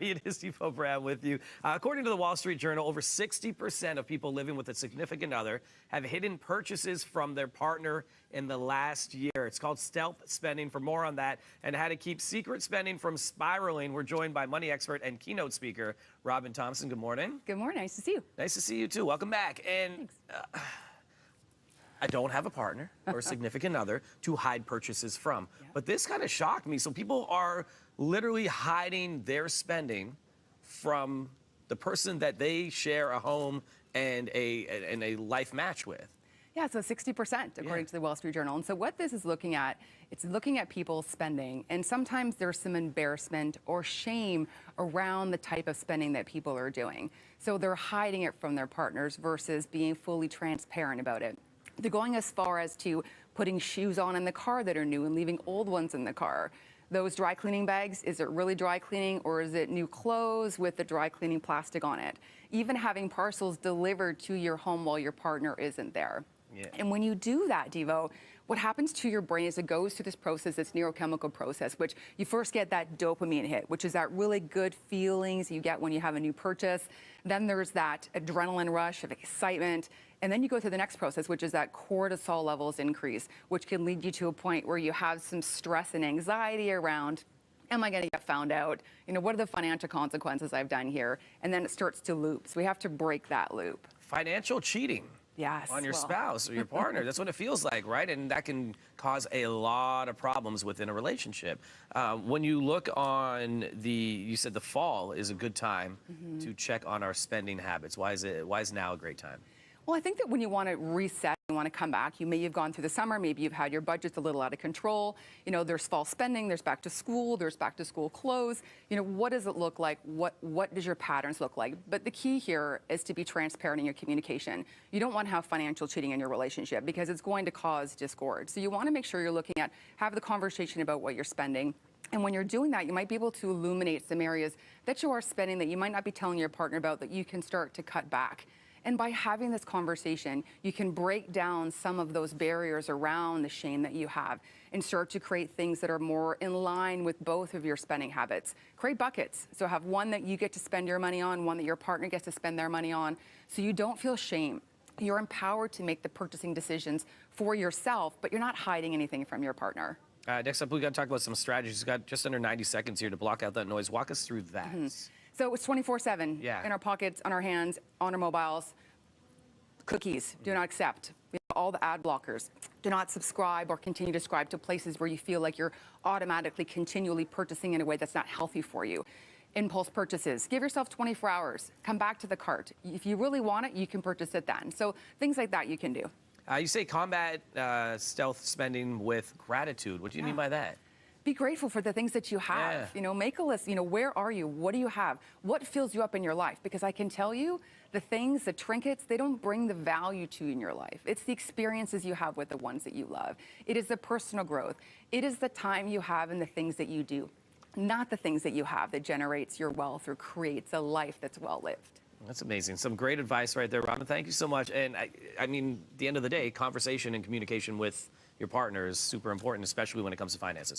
It is Defoe Brown with you. According to the Wall Street Journal, over 60% of people living with a significant other have hidden purchases from their partner in the last year. It's called stealth spending. For more on that and how to keep secret spending from spiraling, we're joined by money expert and keynote speaker, Robyn Thompson. Good morning. Good morning. Nice to see you. Nice to see you, too. Welcome back. And I don't have a partner or a significant other to hide purchases from. Yeah. But this kind of shocked me. So people are literally hiding their spending from the person that they share a home and a life match with. Yeah, so 60% according to the Wall Street Journal. And so what this is looking at, it's looking at people's spending. And sometimes there's some embarrassment or shame around the type of spending that people are doing. So they're hiding it from their partners versus being fully transparent about it. They're going as far as to putting shoes on in the car that are new and leaving old ones in the car. Those dry cleaning bags, is it really dry cleaning or is it new clothes with the dry cleaning plastic on it? Even having parcels delivered to your home while your partner isn't there. Yeah. And when you do that, Devo, what happens to your brain is it goes through this process, this neurochemical process, which you first get that dopamine hit, which is that really good feelings you get when you have a new purchase. Then there's that adrenaline rush of excitement. And then you go through the next process, which is that cortisol levels increase, which can lead you to a point where you have some stress and anxiety around, am I going to get found out? You know, what are the financial consequences I've done here? And then it starts to loop. So we have to break that loop. Financial cheating. Yes, on your spouse or your partner. That's what it feels like, right? And that can cause a lot of problems within a relationship. When you look on you said the fall is a good time to check on our spending habits. Why is now a great time? Well, I think that when you want to reset, you want to come back, you may have gone through the summer, maybe you've had your budgets a little out of control. You know, there's fall spending, there's back to school, there's back to school clothes. You know, what does it look like? What does your patterns look like? But the key here is to be transparent in your communication. You don't want to have financial cheating in your relationship because it's going to cause discord. So you want to make sure you're looking at, have the conversation about what you're spending. And when you're doing that, you might be able to illuminate some areas that you are spending that you might not be telling your partner about that you can start to cut back. And by having this conversation, you can break down some of those barriers around the shame that you have and start to create things that are more in line with both of your spending habits. Create buckets. So have one that you get to spend your money on, one that your partner gets to spend their money on, so you don't feel shame. You're empowered to make the purchasing decisions for yourself, but you're not hiding anything from your partner. Next up, we've got to talk about some strategies. We've got just under 90 seconds here to block out that noise. Walk us through that. So it's 24/7 in our pockets, on our hands, on our mobiles. Cookies, do not accept. All the ad blockers. Do not subscribe or continue to subscribe to places where you feel like you're automatically continually purchasing in a way that's not healthy for you. Impulse purchases. Give yourself 24 hours. Come back to the cart. If you really want it, you can purchase it then. So things like that you can do. You say combat stealth spending with gratitude. What do you mean by that? Be grateful for the things that you have. Yeah. You know, make a list. You know, where are you? What do you have? What fills you up in your life? Because I can tell you, the things, the trinkets, they don't bring the value to you in your life. It's the experiences you have with the ones that you love. It is the personal growth. It is the time you have and the things that you do, not the things that you have that generates your wealth or creates a life that's well lived. That's amazing. Some great advice right there, Robyn. Thank you so much. And I mean, at the end of the day, conversation and communication with your partner is super important, especially when it comes to finances.